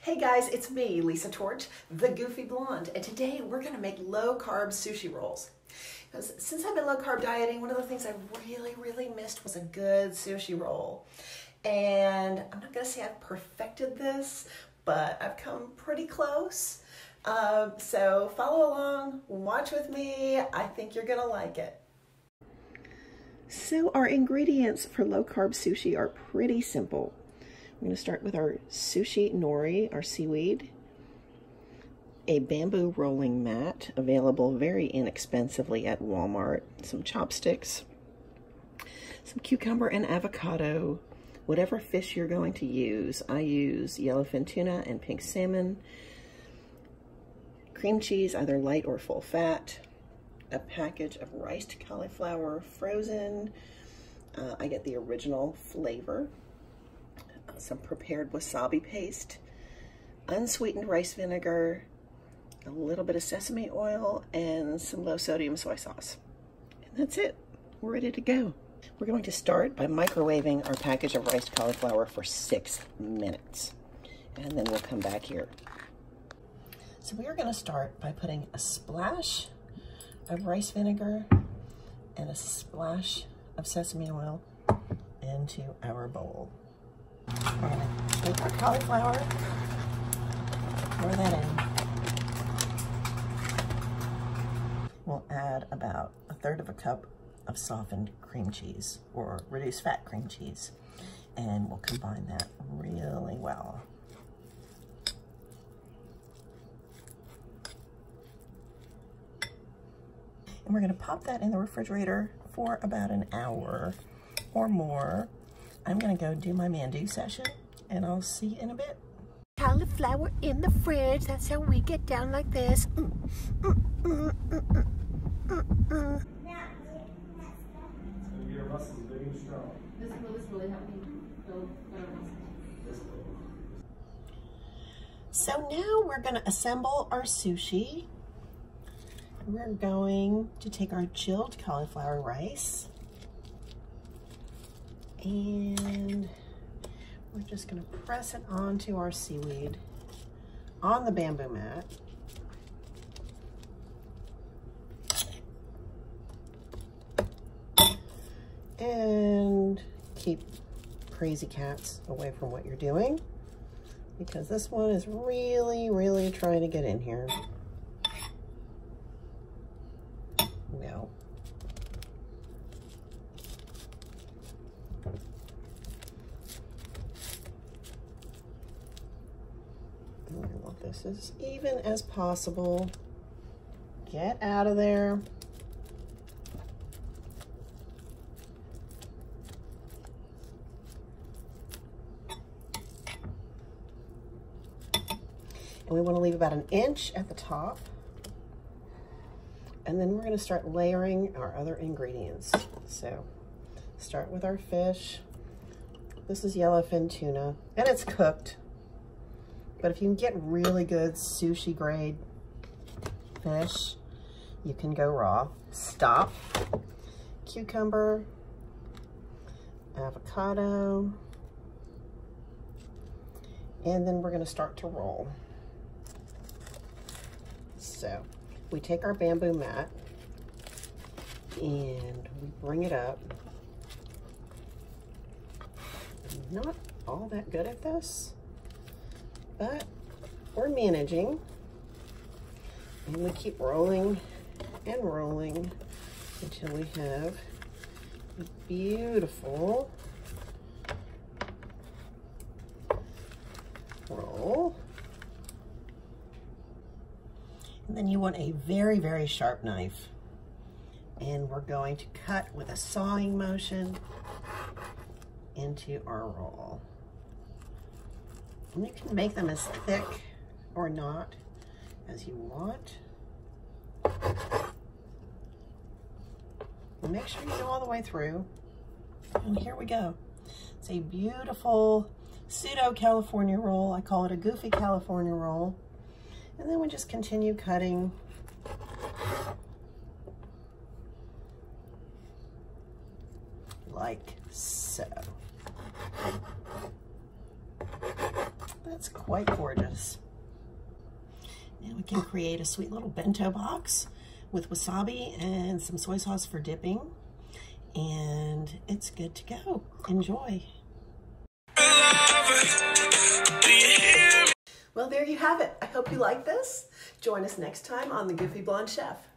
Hey guys, it's me, Lisa Torch, the Goofy Blonde, and today we're going to make low-carb sushi rolls. Because since I've been low-carb dieting, one of the things I really missed was a good sushi roll. And I'm not going to say I've perfected this, but I've come pretty close. So follow along, watch with me. I think you're going to like it. So our ingredients for low-carb sushi are pretty simple. I'm going to start with our sushi nori, our seaweed, a bamboo rolling mat, available very inexpensively at Walmart, some chopsticks, some cucumber and avocado, whatever fish you're going to use. I use yellowfin tuna and pink salmon, cream cheese, either light or full fat, a package of riced cauliflower, frozen. I get the original flavor. Some prepared wasabi paste, unsweetened rice vinegar, a little bit of sesame oil, and some low sodium soy sauce. And that's it. We're ready to go. We're going to start by microwaving our package of riced cauliflower for 6 minutes. And then we'll come back here. So we are going to start by putting a splash of rice vinegar and a splash of sesame oil into our bowl. We're going to take our cauliflower, pour that in. We'll add about 1/3 cup of softened cream cheese or reduced fat cream cheese, and we'll combine that really well. And we're going to pop that in the refrigerator for about an hour or more. I'm gonna go do my man-do session, and I'll see you in a bit. Cauliflower in the fridge, that's how we get down like this. Your muscles big and strong. This really helped me build better muscles. So now we're gonna assemble our sushi. We're going to take our chilled cauliflower rice, and we're just going to press it onto our seaweed on the bamboo mat. And keep crazy cats away from what you're doing, because this one is really trying to get in here. No. I want this as even as possible. Get out of there. And we want to leave about 1 inch at the top. And then we're going to start layering our other ingredients. So start with our fish. This is yellowfin tuna, and it's cooked. But if you can get really good sushi grade fish, you can go raw. Stop. Cucumber, avocado, and then we're going to start to roll. So we take our bamboo mat and we bring it up. I'm not all that good at this, but we're managing, and we keep rolling and rolling until we have a beautiful roll. And then you want a very sharp knife, and we're going to cut with a sawing motion into our roll. And you can make them as thick or not as you want. And make sure you go all the way through. And here we go. It's a beautiful pseudo California roll. I call it a goofy California roll. And then we just continue cutting. Like so. That's quite gorgeous. Now we can create a sweet little bento box with wasabi and some soy sauce for dipping. And it's good to go. Enjoy. Well, there you have it. I hope you like this. Join us next time on The Goofy Blonde Chef.